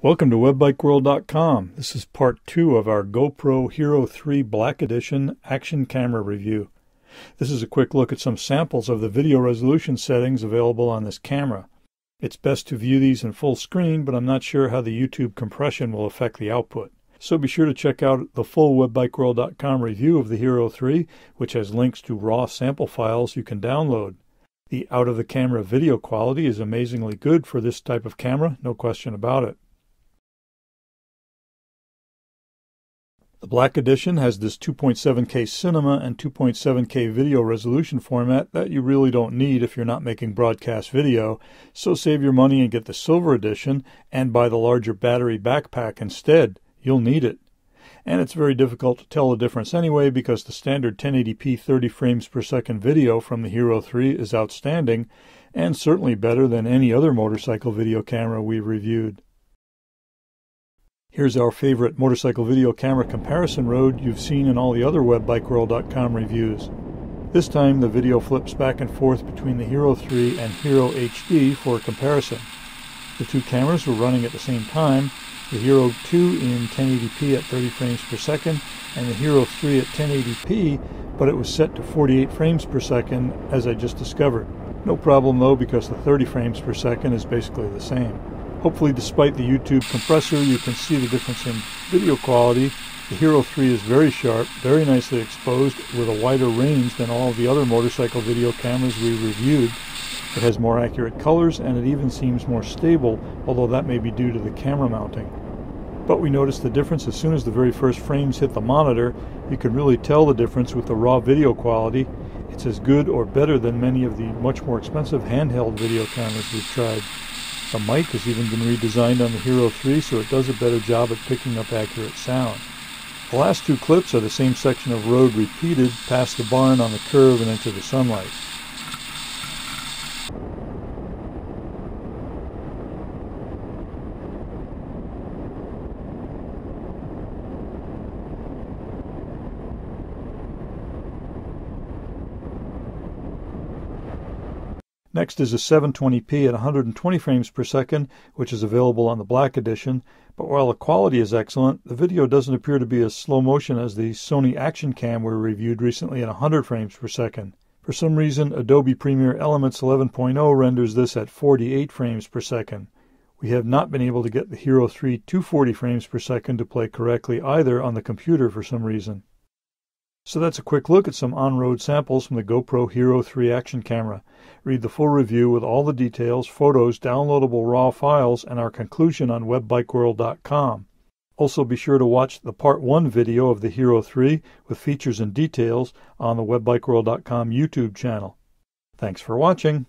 Welcome to webbikeworld.com. This is part 2 of our GoPro Hero3 Black Edition action camera review. This is a quick look at some samples of the video resolution settings available on this camera. It's best to view these in full screen, but I'm not sure how the YouTube compression will affect the output. So be sure to check out the full webbikeworld.com review of the Hero3, which has links to raw sample files you can download. The out-of-the-camera video quality is amazingly good for this type of camera, no question about it. The Black Edition has this 2.7K cinema and 2.7K video resolution format that you really don't need if you're not making broadcast video, so save your money and get the Silver Edition and buy the larger battery backpack instead. You'll need it. And it's very difficult to tell the difference anyway because the standard 1080p 30 frames per second video from the Hero3 is outstanding and certainly better than any other motorcycle video camera we've reviewed. Here's our favorite motorcycle video camera comparison road you've seen in all the other webbikeworld.com reviews. This time the video flips back and forth between the Hero3 and Hero HD for a comparison. The two cameras were running at the same time, the Hero 2 in 1080p at 30 frames per second and the Hero 3 at 1080p, but it was set to 48 frames per second as I just discovered. No problem though, because the 30 frames per second is basically the same. Hopefully, despite the YouTube compressor, you can see the difference in video quality. The Hero3 is very sharp, very nicely exposed, with a wider range than all of the other motorcycle video cameras we reviewed. It has more accurate colors, and it even seems more stable, although that may be due to the camera mounting. But we noticed the difference as soon as the very first frames hit the monitor. You can really tell the difference with the raw video quality. It's as good or better than many of the much more expensive handheld video cameras we've tried. The mic has even been redesigned on the Hero3, so it does a better job at picking up accurate sound. The last two clips are the same section of road repeated past the barn on the curve and into the sunlight. Next is a 720p at 120 frames per second, which is available on the Black Edition, but while the quality is excellent, the video doesn't appear to be as slow motion as the Sony Action Cam we reviewed recently at 100 frames per second. For some reason, Adobe Premiere Elements 11.0 renders this at 48 frames per second. We have not been able to get the Hero3 240 frames per second to play correctly either on the computer for some reason. So that's a quick look at some on-road samples from the GoPro Hero3 action camera. Read the full review with all the details, photos, downloadable RAW files, and our conclusion on webbikeworld.com. Also be sure to watch the Part 1 video of the Hero3 with features and details on the webbikeworld.com YouTube channel. Thanks for watching.